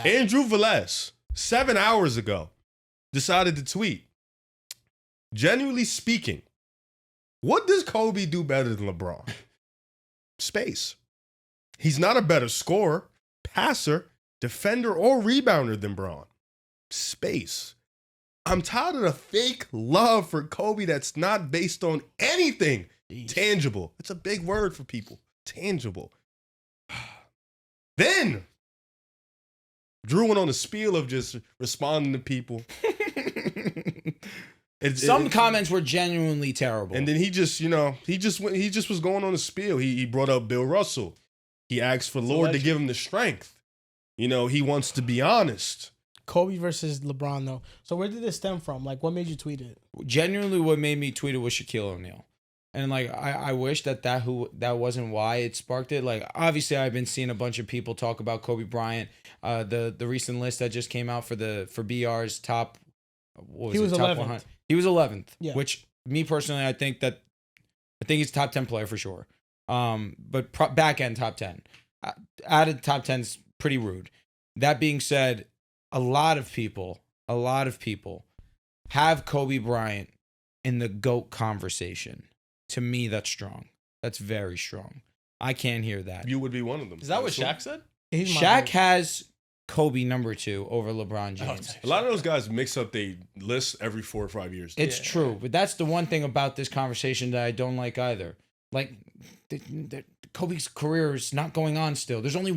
Andrew Velez, 7 hours ago, decided to tweet, genuinely speaking, what does Kobe do better than LeBron? Space. He's not a better scorer, passer, defender, or rebounder than Bron. Space. I'm tired of the fake love for Kobe that's not based on anything tangible. It's a big word for people. Tangible. Then Drew went on a spiel of just responding to people. Some comments were genuinely terrible. And then he just was going on a spiel. He brought up Bill Russell. He asked for Lord to give him the strength. He wants to be honest. Kobe versus LeBron, though. So where did this stem from? Like, what made you tweet it? Genuinely, what made me tweet it was Shaquille O'Neal. And, like, I wish that wasn't why it sparked it. Like, obviously, I've been seeing a bunch of people talk about Kobe Bryant. The recent list that just came out for BR's top, he was 11th. He was 11th, yeah. Which, me personally, I think he's a top 10 player for sure. But back end top 10. Added top 10's pretty rude. That being said, a lot of people have Kobe Bryant in the GOAT conversation. To me, that's strong. That's very strong. I can't hear that. You would be one of them. Is that what Shaq said? Shaq has Kobe number 2 over LeBron James. A lot of those guys mix up their lists every 4 or 5 years. It's true, but that's the one thing about this conversation that I don't like either. Like, Kobe's career is not going on still. There's only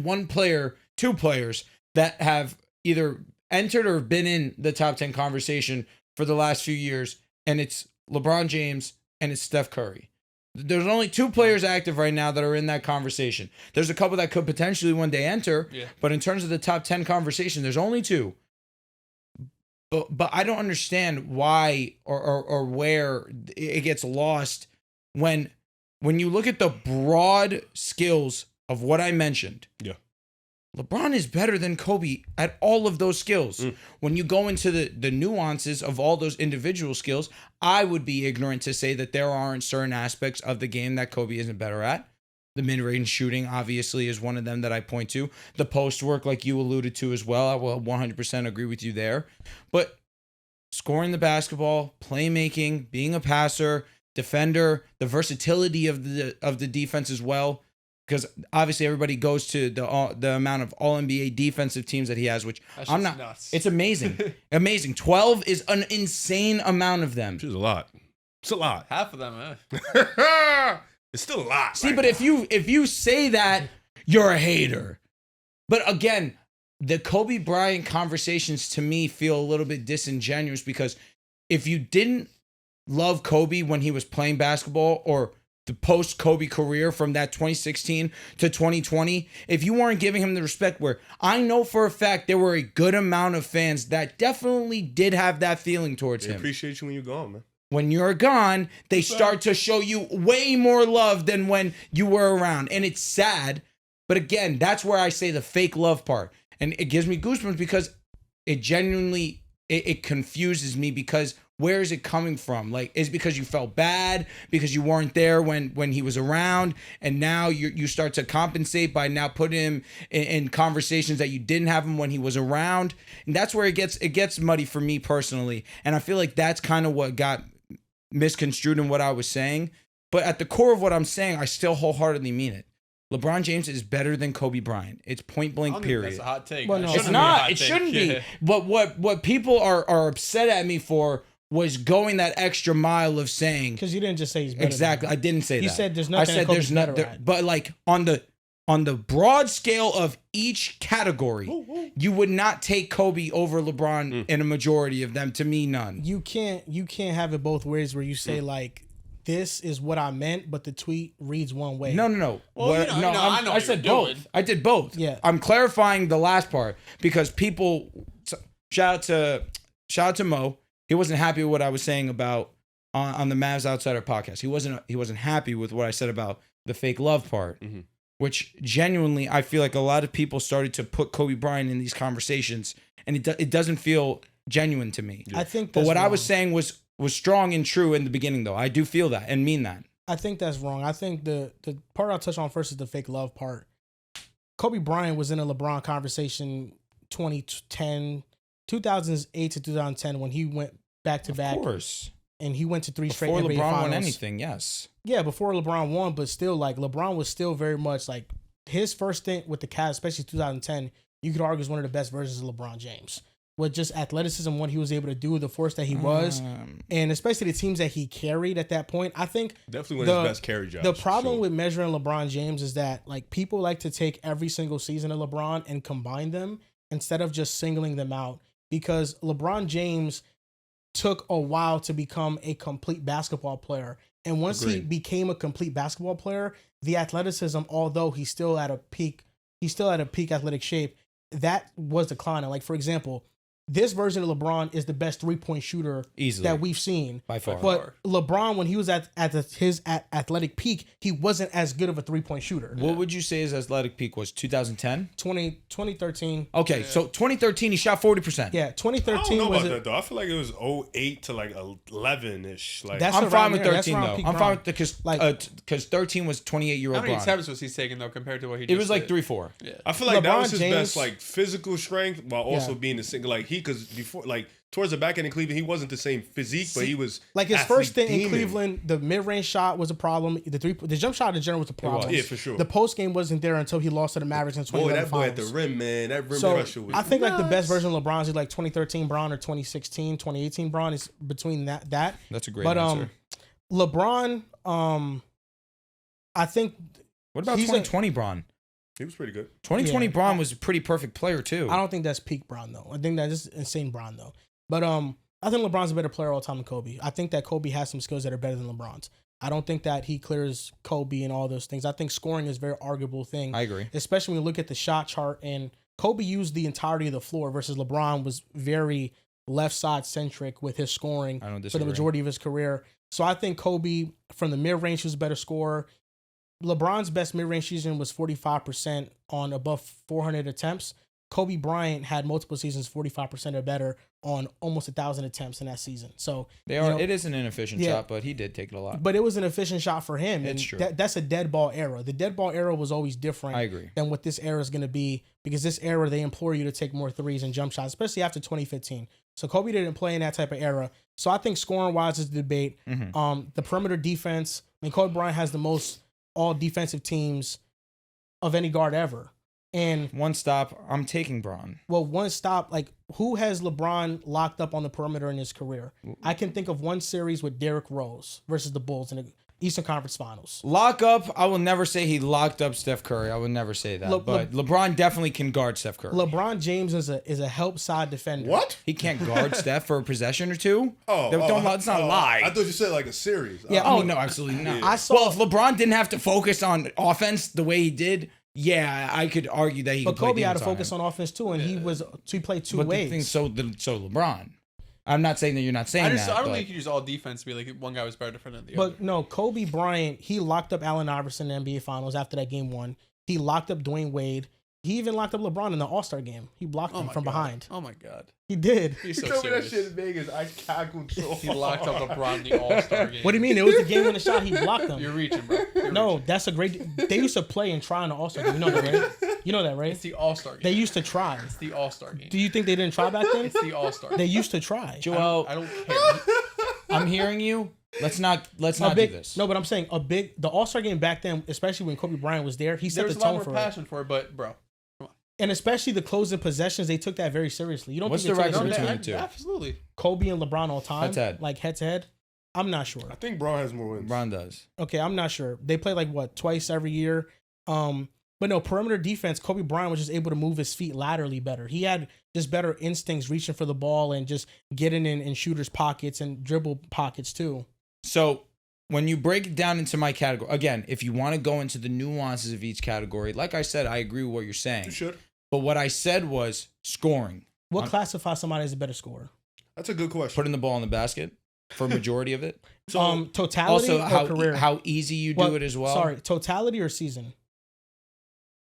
two players that have either entered or been in the top 10 conversation for the last few years, and it's LeBron James and it's Steph Curry. There's only 2 players active right now that are in that conversation. There's a couple that could potentially one day enter, but in terms of the top 10 conversation, there's only 2. But I don't understand why or where it gets lost when you look at the broad skills of what I mentioned. Yeah. LeBron is better than Kobe at all of those skills. When you go into the nuances of all those individual skills, I would be ignorant to say that there aren't certain aspects of the game that Kobe isn't better at. The mid-range shooting, obviously, is one of them that I point to. The post work, like you alluded to as well, I will 100% agree with you there. But scoring the basketball, playmaking, being a passer, defender, the versatility of the defense as well. Because obviously everybody goes to the amount of all-NBA defensive teams that he has, which I'm not. Nuts. It's amazing. Amazing. 12 is an insane amount of them. Which is a lot. It's a lot. Half of them, It's still a lot. See, but if you say that, you're a hater. But again, the Kobe Bryant conversations to me feel a little bit disingenuous because if you didn't love Kobe when he was playing basketball or the post-Kobe career from that 2016 to 2020, if you weren't giving him the respect where I know for a fact there were a good amount of fans that definitely did have that feeling towards him. They appreciate you when you're gone, man. When you're gone, they start to show you way more love than when you were around. And it's sad. But again, that's where I say the fake love part. And it gives me goosebumps because it genuinely, it confuses me because where is it coming from? Like, is it because you felt bad because you weren't there when he was around, and now you start to compensate by now putting him in conversations that you didn't have him when he was around, and that's where it gets muddy for me personally, and I feel like that's kind of what got misconstrued in what I was saying. But at the core of what I'm saying, I still wholeheartedly mean it. LeBron James is better than Kobe Bryant. It's point blank, period. That's a hot take. Well, no, it's not. It shouldn't be. But what people are upset at me for was going that extra mile of saying, because you didn't just say he's better. Exactly, I didn't say that. You said there's nothing. I said there's nothing. But like on the broad scale of each category, you would not take Kobe over LeBron in a majority of them. To me, none. You can't have it both ways where you say like, this is what I meant, but the tweet reads one way. No. Well, I know I said both. doing. I did both. Yeah. I'm clarifying the last part because people. Shout out to Mo. He wasn't happy with what I was saying about on the Mavs Outsider podcast. He wasn't happy with what I said about the fake love part, which genuinely I feel like a lot of people started to put Kobe Bryant in these conversations, and it doesn't feel genuine to me. I think. But what wrong. I was saying was strong and true in the beginning, though. I do feel that and mean that. I think that's wrong. I think the part I'll touch on first is the fake love part. Kobe Bryant was in a LeBron conversation 2010, 2008 to 2010 when he went back to back. Of course. And he went to 3 straight Before NBA LeBron finals. won anything, yes. Yeah, before LeBron won, but still, like, LeBron was still very much, like, his first stint with the Cavs, especially 2010, you could argue is one of the best versions of LeBron James. With just athleticism, what he was able to do, the force that he was, and especially the teams that he carried at that point. I think definitely one of his best carry jobs. The problem with measuring LeBron James is that, like, people like to take every single season of LeBron and combine them instead of just singling them out, because LeBron James took a while to become a complete basketball player. And once he became a complete basketball player, the athleticism, although he's still at a peak athletic shape, that was declining. Like, for example, this version of LeBron is the best 3-point shooter easily that we've seen by far. But LeBron, when he was at his athletic peak, he wasn't as good of a 3-point shooter. What would you say his athletic peak was? 2010? 2013. Okay, so 2013 he shot 40%. Yeah, 2013 I don't know was about that though. I feel like it was 08 to like 11ish. Like That's I'm around fine with there. That's 13 around though. peak I'm Bron. fine with because 13 was 28-year-old How many Bron. attempts was he taking though compared to what he just It was like did? 3-4. Yeah. I feel like that LeBron was his James- best like physical strength while also being a single. Like because before like towards the back end in Cleveland, he wasn't the same physique, but he was like his athlete first stint in demon. Cleveland. The mid-range shot was a problem. The jump shot in general was a problem. Yeah, for sure. The post game wasn't there until he lost to the Mavericks in Boy, 2011 that boy at the finals. rim, man. That rim So pressure was. I think like the best version of LeBron's is like 2013 Bron or 2016, 2018 Bron is between that. That's a great But answer. LeBron, I think What about he's 2020 Bron? he was pretty good. 2020 Yeah. Bron was a pretty perfect player too. I don't think that's peak Bron though. I think that is insane Bron though. But I think LeBron's a better player all time than Kobe. I think that Kobe has some skills that are better than LeBron's. I don't think that he clears Kobe and all those things. I think scoring is a very arguable thing. I agree. Especially when you look at the shot chart, and Kobe used the entirety of the floor versus LeBron was very left side centric with his scoring I don't for the disagree. majority of his career. So I think Kobe from the mid range was a better scorer. LeBron's best mid range season was 45% on above 400 attempts. Kobe Bryant had multiple seasons 45% or better on almost 1,000 attempts in that season. So It is an inefficient Yeah. shot, but he did take it a lot. but it was an efficient shot for him. It's and true. That's a dead ball era. The dead ball era was always different I agree. than what this era is going to be, because this era, they implore you to take more threes and jump shots, especially after 2015. So Kobe didn't play in that type of era. So I think scoring wise is the debate. The perimeter defense, I mean, Kobe Bryant has the most all defensive teams of any guard ever. And One stop, I'm taking Bron. well, one stop, like, who has LeBron locked up on the perimeter in his career? I can think of one series with Derrick Rose versus the Bulls in the Eastern Conference Finals. Lock up, I will never say he locked up Steph Curry. I would never say that. But LeBron definitely can guard Steph Curry. LeBron James is a help side defender. What? He can't guard Steph for a possession or two. Oh, Let's not lie. I thought you said like a series. Yeah, Oh, I mean, no, absolutely not. I saw- well, if LeBron didn't have to focus on offense the way he did, yeah, I could argue that he But could play Kobe had to defense focus him. on offense too, and he played two But ways. the thing, so LeBron. I'm not saying that you're not saying I that. don't but think you could use all defense to be like one guy was better than the other. But no, Kobe Bryant, he locked up Allen Iverson in the NBA Finals after that game one. He locked up Dwayne Wade. He even locked up LeBron in the All-Star game. He blocked him from behind. Oh my god. He did. He's You so told me that serious. shit in Vegas. I cackled so He locked up hard. LeBron in the All-Star game. What do you mean? It was the game winning shot. He blocked him. You're reaching, bro. You're No, reaching. that's a great. They used to play and try in the All-Star game. You know that, right? You know that, right? It's the All-Star game. They used to try. It's the All-Star game. Do you think they didn't try back then? It's the All-Star. They used to try. Joel, I don't care. I'm hearing you. Let's not A big, do this. no, but I'm saying the All-Star game back then, especially when Kobe Bryant was there, he set There was the a lot tone more for it. passion for it, but bro. And especially the closing possessions, they took that very seriously. You don't What's think the they took it record seriously? between the two? Absolutely. Kobe and LeBron all time, Head-to-head. like head to head? I'm not sure. I think Bron has more wins. LeBron does. Okay, I'm not sure. They play like what, twice every year. But no, perimeter defense, Kobe Bryant was just able to move his feet laterally better. He had just better instincts reaching for the ball and just getting in shooters' pockets and dribble pockets too. So when you break it down into my category, again, if you want to go into the nuances of each category, like I said, I agree with what you're saying. You should. But what I said was scoring. What classifies somebody as a better scorer? That's a good question. Putting the ball in the basket for a majority of it. Totality Also, or career? how easy you do it as well. Sorry, totality or season?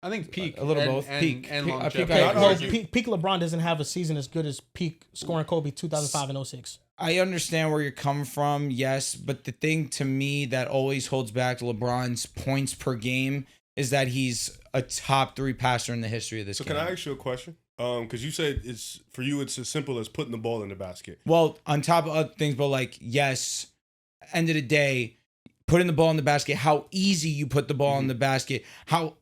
I think peak. A little and, both. And, Peak. And Peak- I longevity. think I Okay, well, argue. peak LeBron doesn't have a season as good as peak scoring Kobe 2005 and 06. I understand where you're coming from, yes, but the thing to me that always holds back LeBron's points per game is that he's a top 3 passer in the history of this So game. can I ask you a question? Because you said it's for you. It's as simple as putting the ball in the basket. Well, on top of other things, but like, yes, end of the day, putting the ball in the basket, how easy you put the ball in the basket, how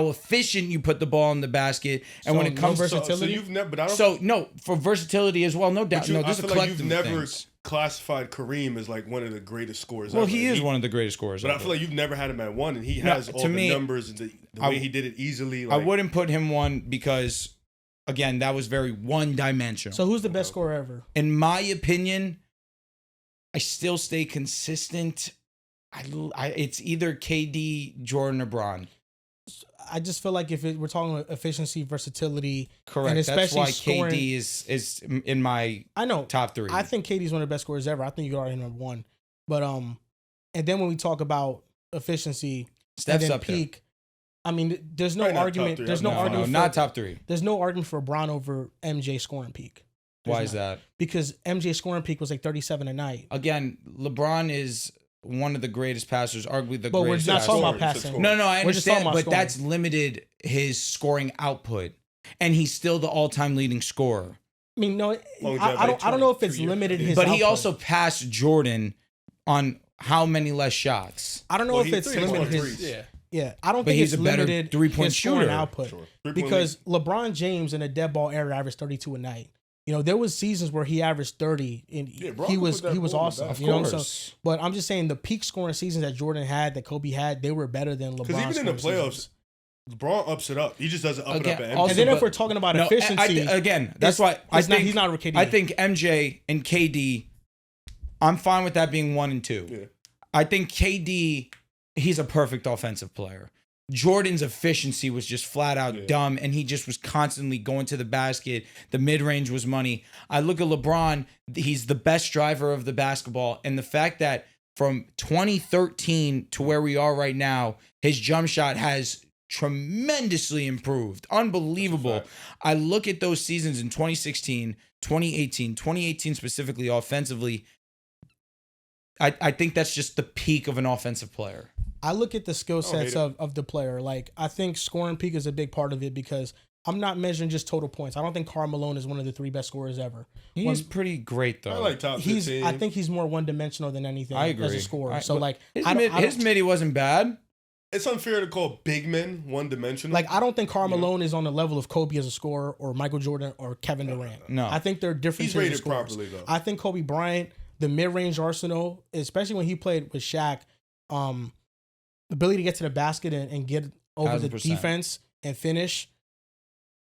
efficient you put the ball in the basket, and So when it comes no to versatility? So you've never, but I don't. so no for versatility as well, no doubt. but you, No, I there's a feel like collective you've never things. classified Kareem as like one of the greatest scorers. Well, ever. he is one of the greatest scorers. But I ever. feel like you've never had him at one, and he No, has all to the me, numbers and the way he did it easily. I Like, wouldn't put him one because, again, that was very one-dimensional. So who's the best scorer ever? In my opinion, I still stay consistent. It's either KD, Jordan, or Bron. I just feel like we're talking about efficiency, versatility, Correct. and That's especially why scoring, KD is in my I know. top three. I think KD's one of the best scorers ever. I think you could argue number one. But and then when we talk about efficiency Steph's and then up peak, I mean, there's no Probably not top argument. three. There's no No, argument. not for, top three. There's no argument for Bron over MJ scoring peak. Why There's is not. that? Because MJ scoring peak was like 37 a night. Again, LeBron is one of the greatest passers, arguably the But we're greatest not passer. talking about Scoring, passing. scoring. No, I We're just talking understand, about but scoring. that's limited his scoring output, and he's still the all-time leading scorer. I mean, no, Longevity, I don't know if it's 22 years. limited his. But he output. also passed Jordan on how many less shots? I don't know Well, if he it's threw a lot limited of his. threes. Yeah. Yeah, I don't But think he's it's a better limited three-point his scoring shooter. output. Sure. Three-point Because LeBron James in a dead ball era averaged 32 a night. You know, there was seasons where he averaged 30 and Yeah, bro, he I could was put that ball in awesome. the basket. You know, Of so course. but I'm just saying the peak scoring seasons that Jordan had, that Kobe had, they were better than LeBron. Because even in the scoring playoffs, seasons. LeBron ups it up. He just doesn't up Again, it up at MJ. also- And then if but- we're talking about No, efficiency, again, that's why I it's not- think he's not KD. I think MJ and KD, I'm fine with that being 1 and 2. Yeah. I think KD, he's a perfect offensive player. Jordan's efficiency was just flat out dumb, and he just was constantly going to the basket. The mid-range was money. I look at LeBron, he's the best driver of the basketball, and the fact that from 2013 to where we are right now, his jump shot has tremendously improved. Unbelievable. I look at those seasons in 2016, 2018 specifically offensively. I think that's just the peak of an offensive player. I look at the skill hate sets it. of the player. Like, I think scoring peak is a big part of it because I'm not measuring just total points. I don't think Karl Malone is one of the 3 best scorers ever. He's pretty great though. I like top 15. I think he's more one dimensional than anything I as agree. a scorer. I- So but like, his, I don't- mid, I don't- his midi wasn't bad. it's unfair to call big men one dimensional. Like, I don't think Karl Malone is on the level of Kobe as a scorer or Michael Jordan or Kevin Durant. No. I think they're different. He's tiers of rated scorers. properly, though. I think Kobe Bryant, the mid-range arsenal, especially when he played with Shaq, ability to get to the basket and get over the 1000%. defense and finish.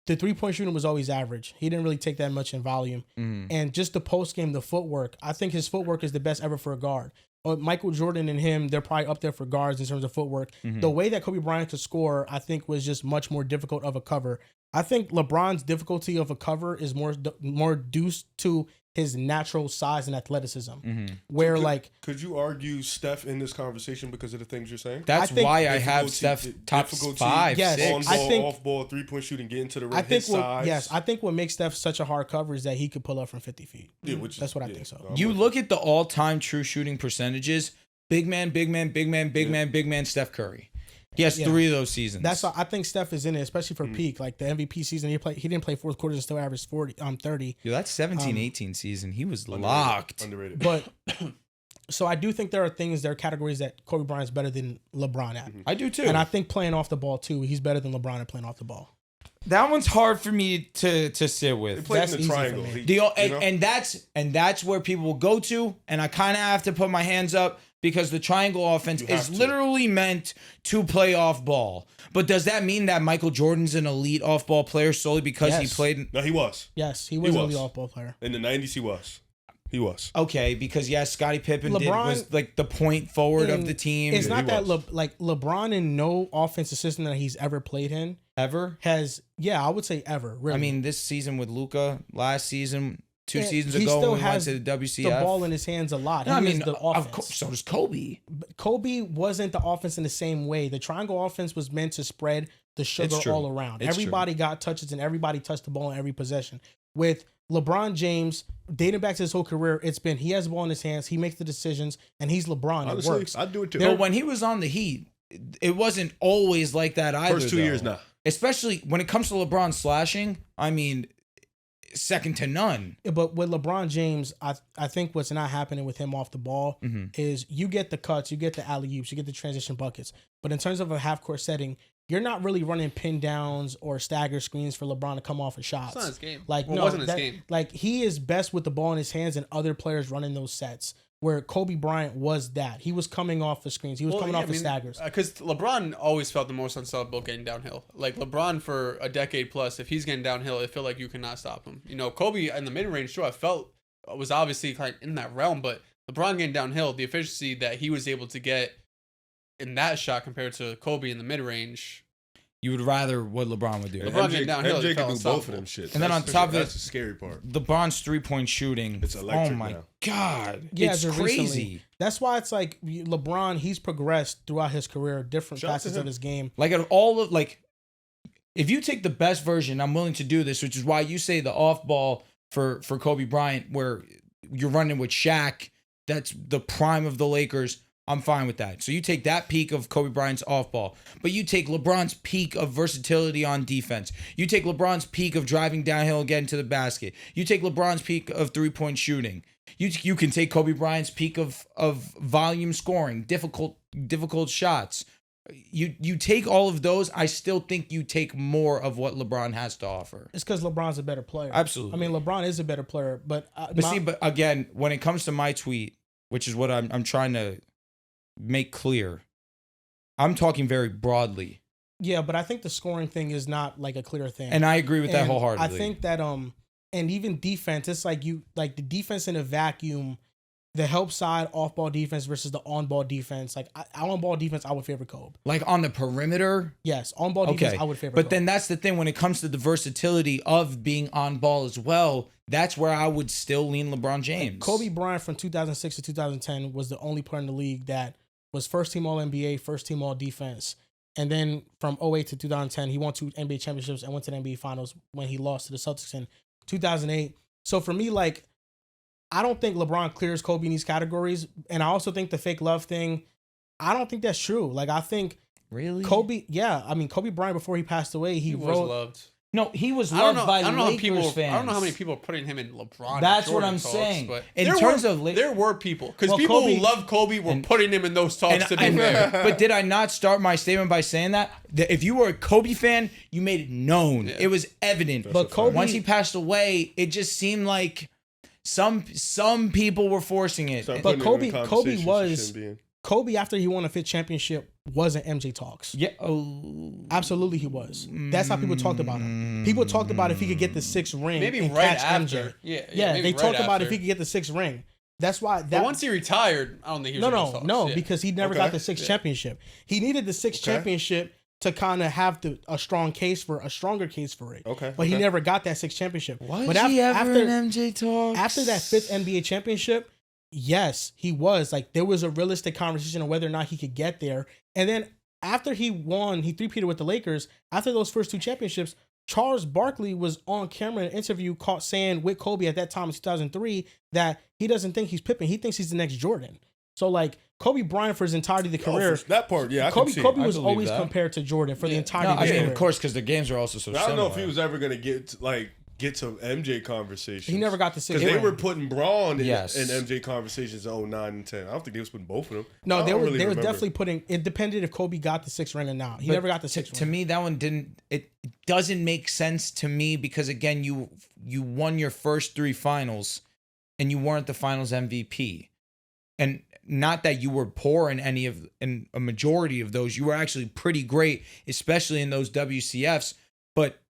The 3-point shooting was always average. He didn't really take that much in volume. And just the post game, the footwork. I think his footwork is the best ever for a guard. Michael Jordan and him, they're probably up there for guards in terms of footwork. The way that Kobe Bryant could score, I think, was just much more difficult of a cover. I think LeBron's difficulty of a cover is more due to his natural size and athleticism. Where could you argue Steph in this conversation because of the things you're saying? That's I think why I have difficulty- Steph top difficulty, 5, yes, 6. On I ball, think- off ball, 3-point shooting, getting to the rim, I think his size. I think what makes Steph such a hard cover is that he could pull up from 50 feet. Yeah, which is- That's what I yeah, think. So I'm You with look at the all-time true shooting percentages. Big man, Steph Curry. He has 3 of those seasons. that's why I think Steph is in it, especially for peak. Like the MVP season, he didn't play fourth quarters and still averaged 30. Yo, that 17-18 season, he was locked. Underrated. But so I do think there are categories that Kobe Bryant's better than LeBron at. I do too. And I think playing off the ball too, he's better than LeBron at playing off the ball. that one's hard for me to sit They with. played That's in the easy for triangle. me. He- you know? And that's where people will go to, and I kind of have to put my hands up because the triangle offense You have is to. literally meant to play off ball. But does that mean that Michael Jordan's an elite off ball player solely because he Yes. played? No, he was. Yes, he was a was. really off ball player. In the 90s, he was. He was. Okay, because yes, Scottie Pippen LeBron- was like the point forward of And the team. It's Yeah, not he that was. LeBron in no offensive system that he's ever played in ever. I would say ever. Really. I mean, this season with Luka, last season, 2 Yeah, seasons he ago still when we went has to the the WCF. ball in his hands a lot. No, I He is mean, the of offense. course, so does Kobe. Kobe wasn't the offense in the same way. The triangle offense was meant to spread the sugar true. all around. It's Everybody got touches and everybody touched the ball in every possession. With LeBron James, dating back to his whole career, it's been he has the ball in his hands, he makes the decisions, and he's LeBron. Honestly, it works. I'd do it too. But when he was on the Heat, it wasn't always like that either. First 2 though. years, nah. especially when it comes to LeBron slashing. I mean, second to none. But with LeBron James, I think what's not happening with him off the ball is you get the cuts, you get the alley-oops, you get the transition buckets. But in terms of a half-court setting, you're not really running pin downs or stagger screens for LeBron to come off of shots. It's not his game. Like, Well, no, it wasn't his game. Like, he is best with the ball in his hands and other players running those sets. Where Kobe Bryant was that. He was coming off the screens. He was coming off the staggers. Because LeBron always felt the most unstoppable getting downhill. Like LeBron for a decade plus, if he's getting downhill, it felt like you cannot stop him. You know, Kobe in the mid-range, sure, I felt was obviously kind of in that realm, but LeBron getting downhill, the efficiency that he was able to get in that shot compared to Kobe in the mid-range. You would rather what LeBron would do. LeBron getting downhill, MJ he can felt do both of unstoppable. them shit. And then on top of that's it, the scary part. LeBron's 3-point shooting. It's electric Oh my now. God. Yeah, it's as of crazy. recently. That's why it's like LeBron, he's progressed throughout his career, different Shout out to facets him. of his game. Like at all of like, if you take the best version, I'm willing to do this, which is why you say the off ball for Kobe Bryant, where you're running with Shaq. That's the prime of the Lakers. I'm fine with that. So you take that peak of Kobe Bryant's off ball, but you take LeBron's peak of versatility on defense. You take LeBron's peak of driving downhill and getting to the basket. You take LeBron's peak of 3-point shooting. You can take Kobe Bryant's peak of volume scoring, difficult shots. You take all of those. I still think you take more of what LeBron has to offer. It's because LeBron's a better player. Absolutely. I mean, LeBron is a better player, but But again, when it comes to my tweet, which is what I'm trying to make clear, I'm talking very broadly. yeah, but I think the scoring thing is not like a clear thing. And I agree with that And wholeheartedly. I think that and even defense, it's like the defense in a vacuum, the help side off ball defense versus the on ball defense. Like on ball defense, I would favor Kobe. like on the perimeter. Yes, on ball defense, I would favor. But Kobe. then that's the thing when it comes to the versatility of being on ball as well. That's where I would still lean LeBron James. Kobe Bryant from 2006 to 2010 was the only player in the league that was first team All NBA, first team All Defense. And then from 08 to 2010, he won 2 NBA championships and went to the NBA Finals when he lost to the Celtics in 2008. So for me, like, I don't think LeBron clears Kobe in these categories. And I also think the fake love thing, I don't think that's true. Like, I think really Kobe, yeah. I mean, Kobe Bryant, before he passed away, he was wrote. loved. No, he was I don't loved know. by I don't know how Lakers people. fans. I don't know how many people are putting him in LeBron. That's and what Jordan I'm talks, saying. But In there terms were, of there were people because Well, people Kobe- who love Kobe were putting him in those talks. To be fair, But did I not start my statement by saying that if you were a Kobe fan, you made it known. Yeah. It was evident. But Kobe, Once he passed away, it just seemed like some people were forcing it. Start But putting him in Kobe conversations he was- shouldn't be in. Kobe, after he won a 5th championship, wasn't MJ talks. Yeah. Oh. Absolutely, he was. That's how people talked about him. People talked about if he could get the 6th ring. maybe and right catch after. MJ. Yeah, Yeah, maybe they right talked about if after. he could get the 6th ring. That's why. But That, once he retired, I don't think he was in those talks. no, Yeah. because he never Okay. got the 6th championship. He needed the 6th Okay. championship to kind of have a stronger case for it. Okay, But he okay. never got that 6th championship. Was but he ever after, in MJ talks? after that 5th NBA championship, yes, he was. Like, there was a realistic conversation on whether or not he could get there. And then after he won, he three-peated with the Lakers. After those first 2 championships, Charles Barkley was on camera in an interview caught saying with Kobe at that time in 2003 that he doesn't think he's Pippen. He thinks he's the next Jordan. So, like, Kobe Bryant for his entirety of the career, For that part, yeah, I Kobe can see. Kobe it. was believe always that. compared to Jordan for the Yeah. entirety No, of I his mean, career. of course, because the games are also so But I don't know if similar. he was ever gonna get to MJ conversations. He never got the 6th because they ring. were putting Braun in, Yes. in MJ conversations in 09 and 10. I don't think they was putting both of them. No, I they don't were really they were remember. definitely putting. It depended if Kobe got the 6th ring or not. He But never got the 6th To ring. me, that one didn't. It doesn't make sense to me because again, you won your first 3 finals, and you weren't the finals MVP, and not that you were poor in a majority of those. You were actually pretty great, especially in those WCFs. But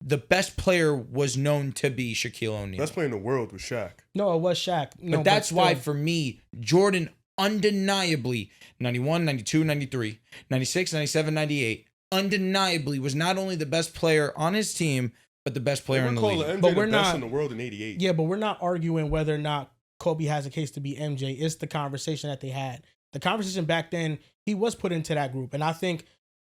the best player was known to be Shaquille O'Neal. Best player in the world was Shaq. No, it was Shaq. No, But that's why, still. for me, Jordan undeniably 91, 92, 93, 96, 97, 98 undeniably was not only the best player on his team, but the best player in the league. MJ But we're the best not- in the world in 88. Yeah, but we're not arguing whether or not Kobe has a case to be MJ. It's the conversation that they had. The conversation back then, he was put into that group. And I think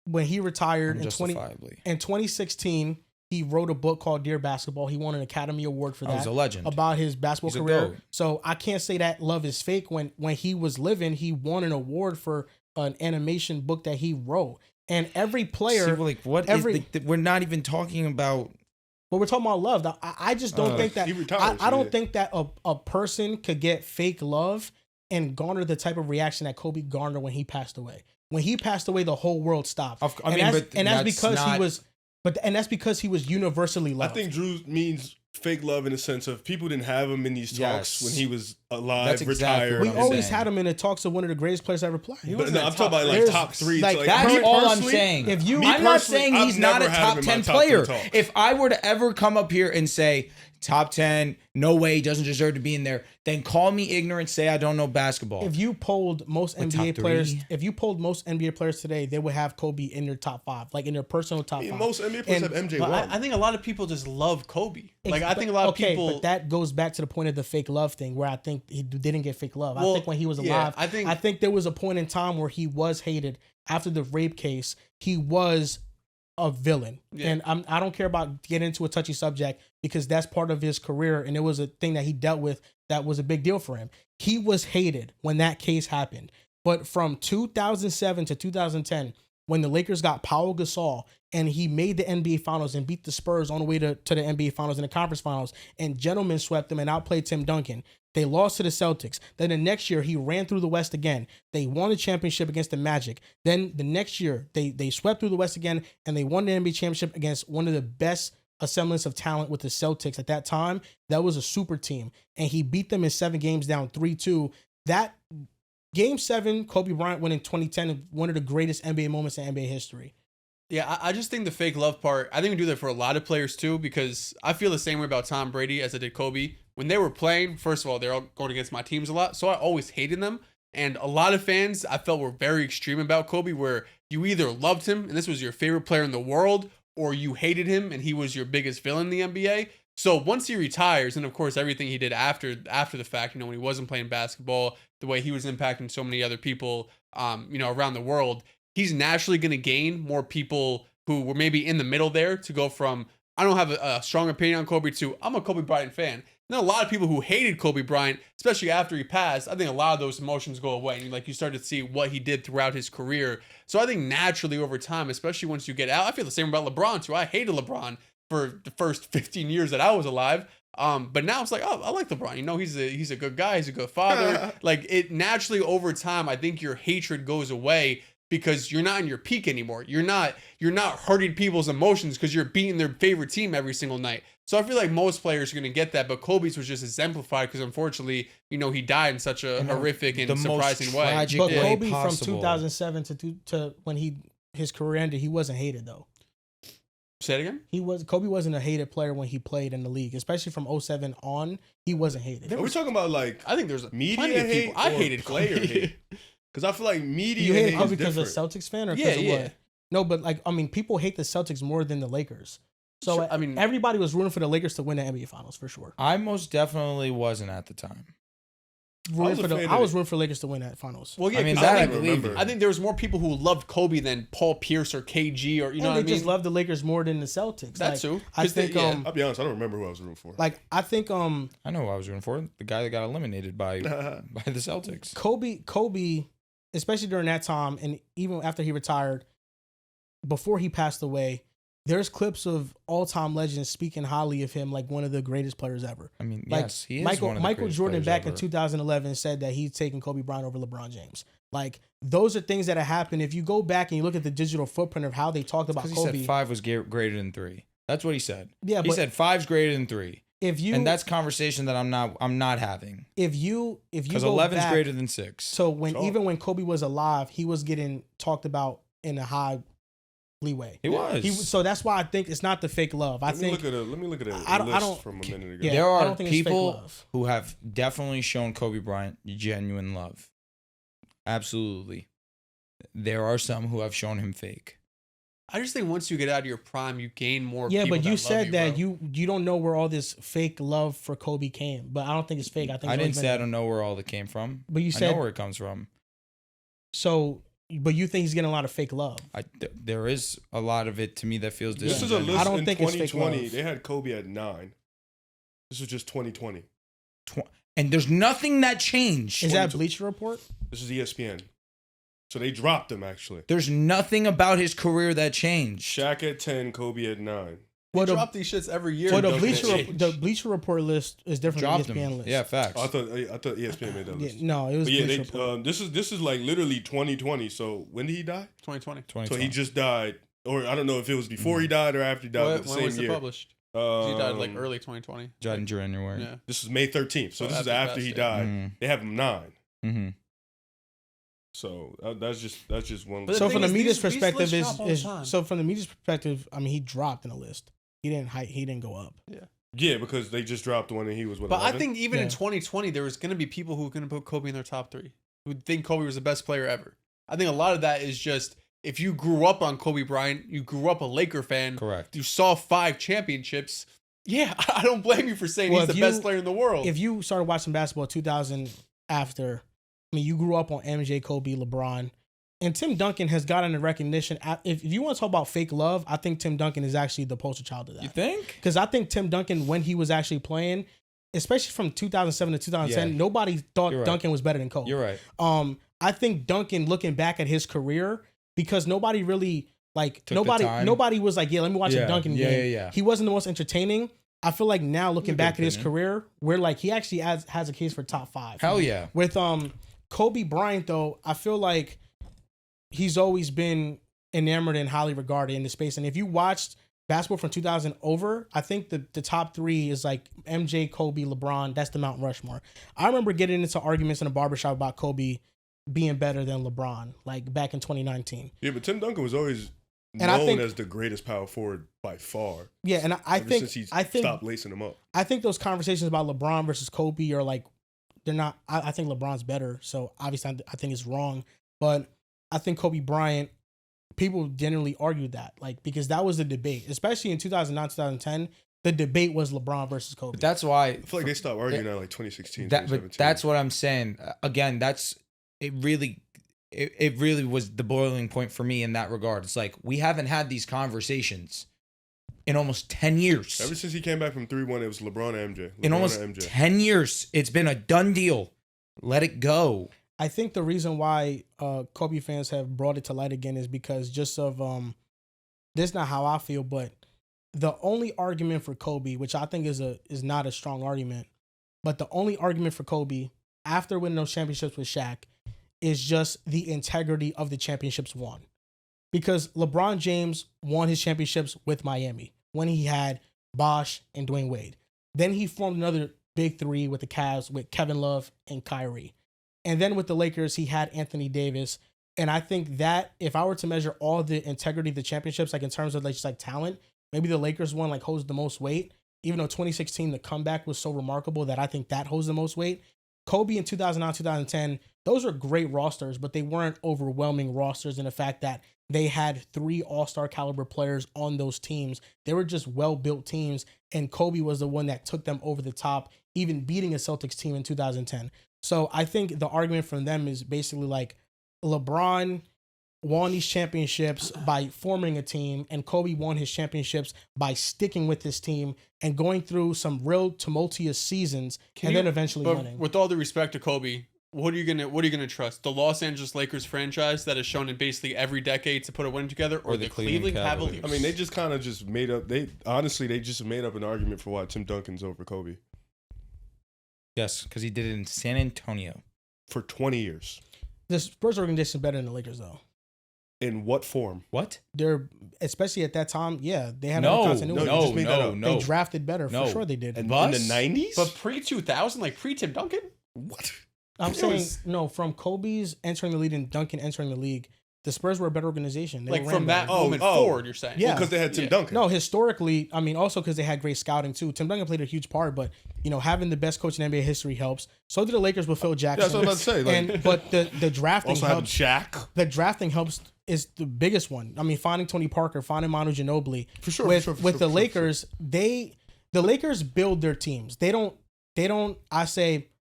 when he retired in Justifiably. 2016, he wrote a book called Dear Basketball. He won an Academy Award for I was that. a legend. About his basketball He's a career. GOAT. So I can't say that love is fake. When he was living, he won an award for an animation book that he wrote. And every player, See, like what? We're not even talking about. but we're talking about love. I just don't think that. he retires, I don't yeah. think that a person could get fake love and garner the type of reaction that Kobe garnered when he passed away. When he passed away, the whole world stopped. That's because he was universally loved. I think Drew means fake love in the sense of people didn't have him in these talks when he was alive, retired. We always had him in the talks of one of the greatest players ever played. But no, I'm talking about like top 3. Like, That's all I'm saying. I'm not saying he's not a top 10 player. talks. If I were to ever come up here and say top 10, no way, he doesn't deserve to be in there, then call me ignorant, say I don't know basketball. If you polled most NBA top players, three? if you polled most NBA players today, they would have Kobe in their top 5, like in their personal top 5. Most NBA players have MJ But one. I think a lot of people just love Kobe. Like I think a lot of people. But that goes back to the point of the fake love thing, where I think he didn't get fake love. I think when he was alive, I think there was a point in time where he was hated after the rape case. He was a villain, and I don't care about getting into a touchy subject because that's part of his career, and it was a thing that he dealt with that was a big deal for him. He was hated when that case happened, but from 2007 to 2010, when the Lakers got Paul Gasol and he made the NBA Finals and beat the Spurs on the way to the NBA Finals and the Conference Finals, and gentlemen swept them and outplayed Tim Duncan. They lost to the Celtics. Then the next year, he ran through the West again. They won the championship against the Magic. Then the next year, they swept through the West again, and they won the NBA championship against one of the best semblance of talent with the Celtics at that time. That was a super team. And he beat them in 7 games down 3-2. That Game 7, Kobe Bryant won in 2010, one of the greatest NBA moments in NBA history. Yeah, I just think the fake love part, I think we do that for a lot of players too, because I feel the same way about Tom Brady as I did Kobe. When they were playing, first of all, they're all going against my teams a lot, so I always hated them. And a lot of fans I felt were very extreme about Kobe, where you either loved him and this was your favorite player in the world, or you hated him and he was your biggest villain in the NBA. So once he retires, and of course everything he did after the fact, when he wasn't playing basketball, the way he was impacting so many other people, around the world, he's naturally going to gain more people who were maybe in the middle there to go from, I don't have a strong opinion on Kobe to, I'm a Kobe Bryant fan. And a lot of people who hated Kobe Bryant, especially after he passed, I think a lot of those emotions go away. And you start to see what he did throughout his career. So I think naturally over time, especially once you get out, I feel the same about LeBron too. I hated LeBron for the first 15 years that I was alive. But now it's like, oh, I like LeBron. He's a good guy. He's a good father. Like it naturally over time, I think your hatred goes away because you're not in your peak anymore. You're not hurting people's emotions because you're beating their favorite team every single night. So I feel like most players are going to get that, but Kobe's was just exemplified because unfortunately, he died in such a horrific and surprising way. But Kobe from 2007 to when his career ended, he wasn't hated though. Say it again? Kobe wasn't a hated player when he played in the league, especially from 2007 on. He wasn't hated. Are we talking about I think there's media plenty of people. I hated player Kobe. hate? Because I feel like media You hated hate Kobe is because of different. Celtics fan or because of what? No, but people hate the Celtics more than the Lakers. So Sure, everybody was rooting for the Lakers to win the NBA Finals for sure. I most definitely wasn't at the time. I was rooting for Lakers to win that Finals. Well, yeah, I believe you. I think there was more people who loved Kobe than Paul Pierce or KG or what I mean. They just loved the Lakers more than the Celtics. That's true. I think I'll be honest, I don't remember who I was rooting for. I think I know who I was rooting for. The guy that got eliminated by the Celtics. Kobe, especially during that time, and even after he retired, before he passed away, there's clips of all-time legends speaking highly of him like one of the greatest players ever. I mean, yes, he is one of the Michael greatest Jordan players back ever. in 2011 said that he's taking Kobe Bryant over LeBron James. Like, those are things that have happened. If you go back and you look at the digital footprint of how they talked about Because Kobe. he said 5 was greater than 3. That's what he said. Yeah, he said 5's greater than 3. And that's conversation that I'm not having. If you because go 11's back, greater than 6. So even when Kobe was alive, he was getting talked about in a high leeway. He was. So that's why I think it's not the fake love. Let me look at a list from a minute ago. Yeah, there I are don't think it's fake people love. who have definitely shown Kobe Bryant genuine love. Absolutely. There are some who have shown him fake. I just think once you get out of your prime, you gain more. Yeah, people but you that said love that bro. you don't know where all this fake love for Kobe came, but I don't think it's fake. I think I it's didn't always say I been- don't know where all that came from. But you I said know where it comes from. so. But you think he's getting a lot of fake love? There is a lot of it to me that feels This is a disingenuous. list I don't in think it's fake 2020. love. They had Kobe at 9. This is just 2020. And there's nothing that changed. Is that Bleacher Report? This is ESPN. So they dropped him, actually. There's nothing about his career that changed. Shaq at 10, Kobe at 9. They Well, drop these shits every year. Well, the Doesn't change. Bleacher Report list is different Dropped than the ESPN him. list. Yeah, facts. Oh, I thought ESPN made that Yeah, list. no, it was But yeah, Bleacher Report. this is like literally 2020. So when did he die? 2020. So he just died, or I don't know if it was before he died or after he died. But the When same was it year. published? He died like Um, early 2020. Died in January. Yeah. This is May 13th. So Oh, this is after after he passed, yeah. died. Mhm. They have him 9. Mm-hmm. So that's just one. But So the from the thing is, media's these perspective lists drop all the time. so from the media's perspective, I mean, he dropped in the list. He didn't go up. Yeah, because they just dropped one and he was. What, But 11? I think even in Yeah. 2020, there was going to be people who were going to put Kobe in their top 3, who would think Kobe was the best player ever. I think a lot of that is just if you grew up on Kobe Bryant, you grew up a Laker fan, Correct. you saw 5 championships. Yeah, I don't blame you for saying Well, he's if the best you- player in the world. If you started watching basketball 2000 after, I mean, you grew up on MJ, Kobe, LeBron, and Tim Duncan has gotten the recognition. If you want to talk about fake love, I think Tim Duncan is actually the poster child of You that. think? Because I think Tim Duncan, when he was actually playing, especially from 2007 to 2010, Yeah. nobody thought You're right. Duncan was better than Kobe. You're right. I think Duncan, looking back at his career, because nobody really Took the time. nobody was like, yeah, let me watch Yeah, a Duncan yeah, game. yeah. He wasn't the most entertaining. I feel like now looking good back at his opinion. career, we're like he actually has a case for top 5. Hell yeah. With Kobe Bryant though, I feel like he's always been enamored and highly regarded in the space. And if you watched basketball from 2000 over, I think the top 3 is like MJ, Kobe, LeBron. That's the Mount Rushmore. I remember getting into arguments in a barbershop about Kobe being better than LeBron, like back in 2019. Yeah, but Tim Duncan was always And I known think- as the greatest power forward by far. Yeah, and I Ever think since he I think stopped lacing them up. I think those conversations about LeBron versus Kobe are like they're not. I think LeBron's better, so obviously I think it's wrong. But I think Kobe Bryant, people generally argue that, like because that was the debate, especially in 2009, 2010. The debate was LeBron versus Kobe. But that's why I feel like they stopped arguing at like 2016, but 2017. that's what I'm saying. Again, it really was the boiling point for me in that regard. It's like we haven't had these conversations in almost 10 years. Ever since he came back from 3-1, it was LeBron and MJ. In LeBron almost and MJ. 10 years, it's been a done deal. Let it go. I think the reason why Kobe fans have brought it to light again is because just of this is not how I feel, but the only argument for Kobe, which I think is not a strong argument, but the only argument for Kobe after winning those championships with Shaq is just the integrity of the championships won. Because LeBron James won his championships with Miami when he had Bosh and Dwayne Wade. Then he formed another big 3 with the Cavs with Kevin Love and Kyrie. And then with the Lakers, he had Anthony Davis. And I think that if I were to measure all the integrity of the championships, like in terms of like just like talent, maybe the Lakers one like holds the most weight. Even though 2016, the comeback was so remarkable that I think that holds the most weight. Kobe in 2009, 2010, those are great rosters, but they weren't overwhelming rosters in the fact that they had 3 all-star caliber players on those teams. They were just well-built teams, and Kobe was the one that took them over the top, even beating a Celtics team in 2010. So I think the argument from them is basically like LeBron won these championships by forming a team, and Kobe won his championships by sticking with his team and going through some real tumultuous seasons then eventually but winning. With all the respect to Kobe, what are you gonna trust? The Los Angeles Lakers franchise that has shown in basically every decade to put a win together, or the Cleveland Cavaliers? I mean, they just kind of just made up. They just made up an argument for why Tim Duncan's over Kobe Yes, because he did it in San Antonio. for 20 years. The Spurs organization is better than the Lakers, though. In what form? What? They're, especially at that time, yeah, they had No, more no, continuity. you just made that up. They drafted better, No. for sure they did. In Bus? the 90s? But pre-2000, like pre-Tim Duncan, What? I'm it saying, was- no, from Kobe's entering the league and Duncan entering the league, the Spurs were a better organization. They like ran from that better. moment oh. forward, you're saying? Yeah. Because they had Tim Yeah. Duncan. No, historically, I mean, also because they had great scouting too. Tim Duncan played a huge part, but having the best coach in NBA history helps. So did the Lakers with Phil Jackson. That's what I was about to say. Like, But the drafting also having helps. Shaq. The drafting helps is the biggest one. I mean, finding Tony Parker, finding Manu Ginobili. For sure, With for sure, with the for sure. Lakers, the Lakers build their teams. They don't.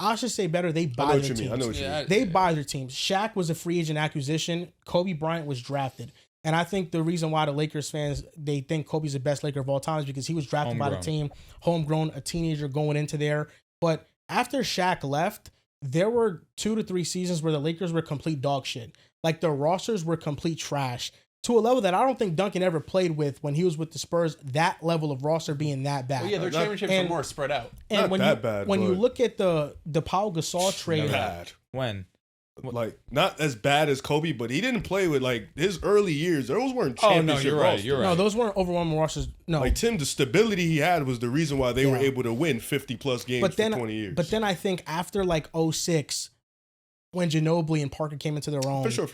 I should say better. They I buy know what their you mean. I teams. know what you mean. They buy their teams. Shaq was a free agent acquisition. Kobe Bryant was drafted. And I think the reason why the Lakers fans, they think Kobe's the best Laker of all time is because he was drafted by the team, homegrown, a teenager going into there. But after Shaq left, there were 2 to 3 seasons where the Lakers were complete dog shit. Like the rosters were complete trash to a level that I don't think Duncan ever played with when he was with the Spurs. That level of roster being that bad. Well, yeah, their championships are more spread out. And Not when that you bad, when you but- look at the Pau Gasol trade, Bad. When? Like not as bad as Kobe, but he didn't play with like his early years. Those weren't Oh, no, championship you're right, rosters. you're right. no, those weren't overwhelming rosters. No, Like Tim, the stability he had was the reason why they were Yeah. able to win 50 plus games but then for 20 years. But then I think after like 06, when Ginobili and Parker came into their own, for sure.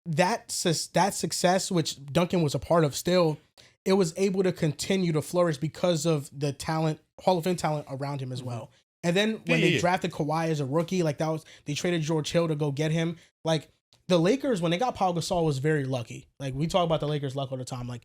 that success, which Duncan was a part of still, it was able to continue to flourish because of the talent, Hall of Fame talent around him as well. And then when they drafted Kawhi as a rookie, like that was, they traded George Hill to go get him. Like the Lakers, when they got Pau Gasol, was very lucky. Like we talk about the Lakers' luck all the time. Like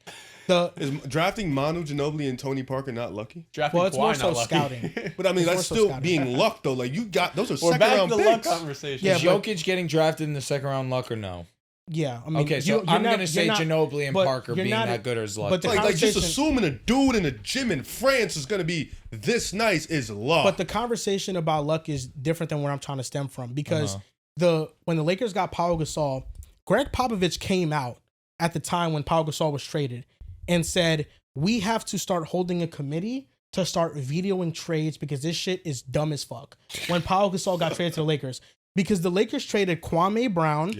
Is drafting Manu Ginobili and Tony Parker not lucky? Drafting well, it's more Kawhi, so not lucky. scouting. But I mean, It's that's more so still scouting. being luck though. Like you got those are We're second back to round the luck picks. conversation. Yeah, Is but- Jokic getting drafted in the second round luck or no? Yeah, I mean, Okay, so you're I'm not- going to say you're not- Ginobili and but Parker you're being not- that good or is luck. but the Like just conversation- assuming a dude in a gym in France is gonna be this nice is luck. But the conversation about luck is different than where I'm trying to stem from because when the Lakers got Pau Gasol, Greg Popovich came out at the time when Pau Gasol was traded and said, we have to start holding a committee to start videoing trades because this shit is dumb as fuck. When Pau Gasol got traded to the Lakers, because the Lakers traded Kwame Brown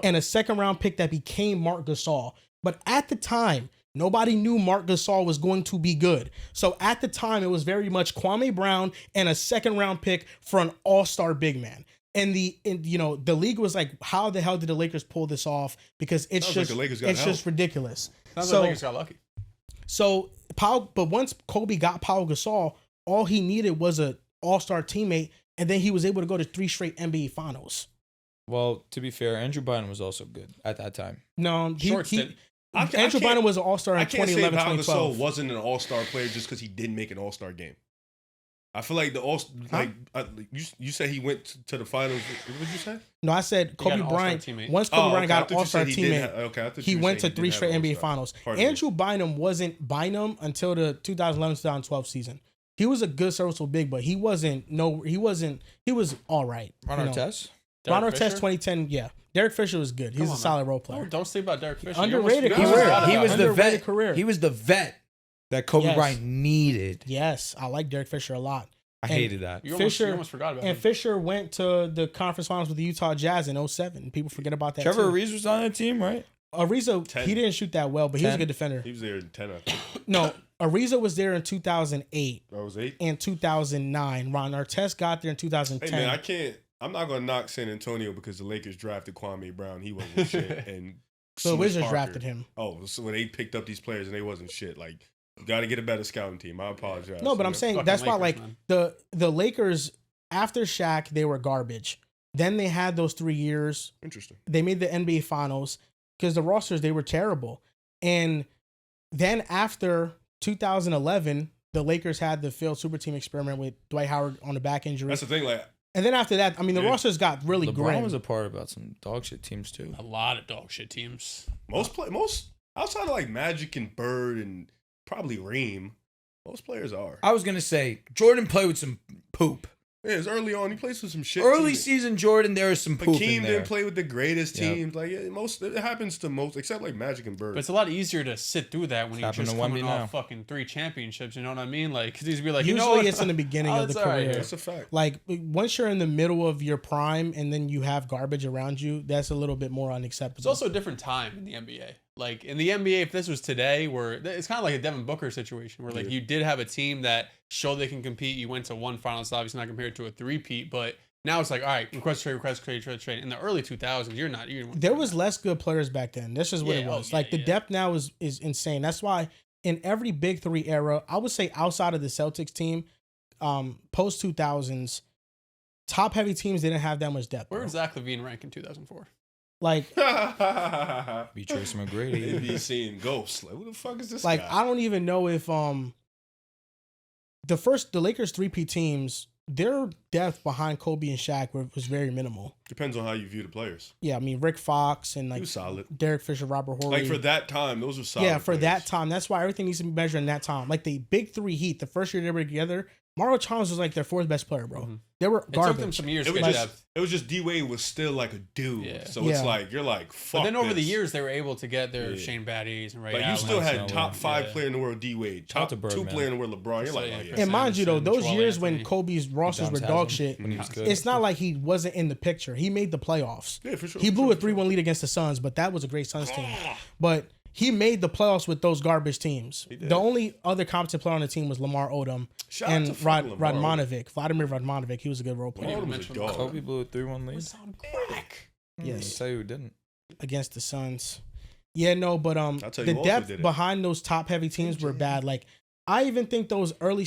and a second round pick that became Marc Gasol. But at the time, nobody knew Marc Gasol was going to be good. So at the time, it was very much Kwame Brown and a second round pick for an all-star big man. And the league was like, how the hell did the Lakers pull this off? Because it's Sounds like just the Lakers got it's help. just ridiculous. Sounds So like the Lakers got lucky. so but once Kobe got Pau Gasol, all he needed was an all-star teammate, and then he was able to go to 3 straight NBA finals. Well, to be fair, Andrew Bynum was also good at that time. No, Short stint. Andrew Bynum was an all-star in I can't say 2011, Pau 2012. Gasol wasn't an all-star player just because he didn't make an all-star game. I feel like you said he went to the finals. What did you say? No, I said got Kobe an all-star Bryant. teammate. Once Kobe Bryant I got thought an you all-star said he did teammate, I thought he you were went to saying 3 didn't straight have NBA all-star. finals. Pardon me. Andrew Bynum wasn't Bynum until the 2011-2012 season. He was a good serviceable big, but he was all right. Ron you know. Artest? Ron Derek Artest Fisher? 2010, yeah. Derek Fisher was good. He's Come a on, solid man. role player. Don't sleep about Derek Fisher. Underrated You almost career. forgot He about was him. the Underrated vet. career. He was the vet that Kobe Yes. Bryant needed. Yes, I like Derek Fisher a lot. I And hated that. You Fisher- almost forgot about And him. Fisher went to the conference finals with the Utah Jazz in 07. People forget about that. Trevor too. Ariza was on that team, right? Ariza, 10. he didn't shoot that well, but he was a 10. good defender. He was there in 10, I think. No, Ariza was there in 2008 That was 8. and 2009. Ron Artest got there in 2010. Hey man, I'm not gonna knock San Antonio because the Lakers drafted Kwame Brown. He wasn't shit, and so the Smush Wizards Parker. drafted him. Oh, so when they picked up these players and they wasn't shit, like you got to get a better scouting team. I apologize. No, but I'm saying Fucking that's why, Lakers, like man. the Lakers after Shaq, they were garbage. Then they had those 3 years. Interesting. They made the NBA Finals because the rosters they were terrible. And then after 2011, the Lakers had the failed super team experiment with Dwight Howard on the back injury. That's the thing. Like And then after that, I mean, the Yeah. rosters got really LeBron grim. was a part about some dog shit teams too. A lot of dog shit teams. most outside of like Magic and Bird and probably Reem, most players are. I was gonna say Jordan played with some poop. Yeah, it's early on. He plays with some shit. Early teams. season Jordan, there was some poop Hakeem in there. didn't play with the greatest Yep. teams. Like it happens to most, except like Magic and Bird. But it's a lot easier to sit through that when It's you're happened just to coming Wemby off now. fucking 3 championships. You know what I mean? Like, because he's be like, Usually you know what? it's in the beginning Oh, of the it's all right, career. yeah. That's a fact. Like once you're in the middle of your prime and then you have garbage around you, that's a little bit more unacceptable. It's also a different time in the NBA. Like in the NBA, if this was today, where it's kind of like a Devin Booker situation, where like Yeah. you did have a team that showed they can compete. You went to one finals, obviously not compared to a 3-peat, but now it's like, all right, request trade. In the early 2000s, you're not. There was less good players back then. This is what Yeah, it was. oh, like yeah, the yeah. depth now is insane. That's why in every Big Three era, I would say outside of the Celtics team, post 2000s, top heavy teams didn't have that much depth. Where bro. did Zach LaVine rank in 2004? Like, Be Tracy McGrady. They be seeing ghosts. Like, who the fuck is this like guy? I don't even know if the Lakers 3P teams, their depth behind Kobe and Shaq was very minimal. Depends on how you view the players. Yeah, I mean Rick Fox and He like was solid. Derek Fisher, Robert Horry. Like for that time, those were solid. Yeah, for players. that time. That's why everything needs to be measured in that time. Like the big three Heat, the first year they were together, Mario Chalmers was like their fourth best player, bro. They were It took them garbage. some years It to was get just depth. it was just D Wade was still like a dude. Yeah. So it's Yeah. like you're like fuck. But then over the this. years, they were able to get their Yeah. Shane Batties and Ray Like you Allen. still had Allen, top 5 yeah. player in the world, D Wade. Shout out Top to Bird, 2 man. player in the world, LeBron. You're like, Yeah, oh yeah. Chris And mind you, though, Anderson, those Joel years when Anthony. Kobe's rosters were Dom's dog Haslam, shit, when he was good. it's not like he wasn't in the picture. He made the playoffs. Yeah, for sure. He for blew sure, a for sure. 3-1 lead against the Suns, but that was a great Suns team. But he made the playoffs with those garbage teams. did. The only other competent player on the team was Lamar Odom Shout out and to fucking Lamar Vladimir Radmanovic. He was a good role player Odom was a mention dog. Kobe blew a 3-1 lead. Yes. Tell you who didn't. against the Suns. Yeah, no, but tell you the who also depth did it. behind those top heavy teams were bad. Like I even think those early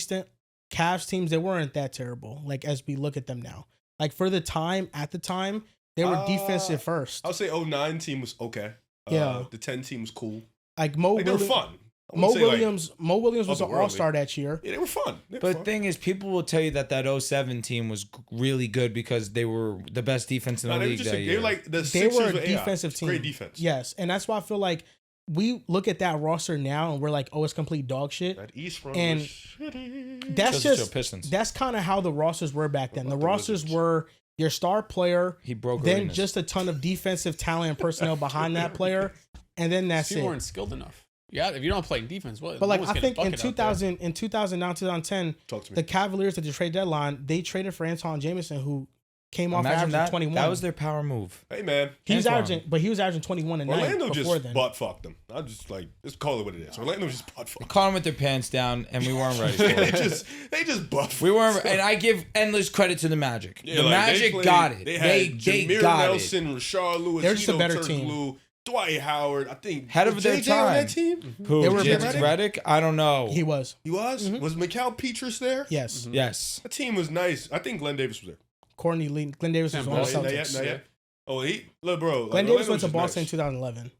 Cavs teams, they weren't that terrible. Like as we look at them now, like for the time at the time, they were defensive first. I'll say 09 team was okay. Yeah. The 10 team was cool. Like Mo Like, they were Williams, fun. I wouldn't say, like, Mo Williams was an otherworldly. all-star that year. yeah, they were fun. They were But the fun. thing is, people will tell you that 07 team was really good because they were the best defense in the No, they were league just that they year. were like the They Sixers were a with AI. defensive team. Great defense. Yes, and that's why I feel like we look at that roster now and we're like, oh, it's complete dog shit. That East run And was shitty. That's Just just Pistons. that's kind of how the rosters were back then. The about the rosters Wizards? were your star player, He broke then arenas. just a ton of defensive talent and personnel behind that player, and then that's People it. weren't skilled enough. Yeah, if you don't play defense, what? But like no one's I getting think in bucket out there. 2009, 2010, Talk to me. the Cavaliers at the trade deadline, they traded for Anton Jameson, who came off Imagine averaging that. 21. That was their power move. Hey man, he was Antoine. averaging 21 a night Orlando before just then. butt fucked them. I just like just call it what it is. Orlando just butt fucked. Caught them with their pants down, and we weren't ready for they it. just butt. We weren't, and I give endless credit to the Magic. Yeah, the like, Magic played- got it. They had They Jameer got it. Nelson, Rashard Lewis, They're just a Hedo better team. Turkoglu, Dwight Howard. I think Head of was their JJ on time. that team. Who? They were James better. Reddick? I don't know. He was. He was. Mm-hmm. Was Mikal Petrus there? Yes. Yes. That team was nice. I think Glenn Davis was there. Courtney Lee, Glenn Davis was Sam on the Boston. Not yet, Celtics. not yet. Oh, look, bro. Glenn like, Davis Orlando went to was Boston in nice. 2011.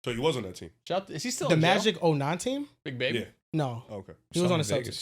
So he was on that team. Is he still The in jail? Magic 09 team? Big baby? Yeah. No. Okay. He was on the Some in Celtics. Vegas.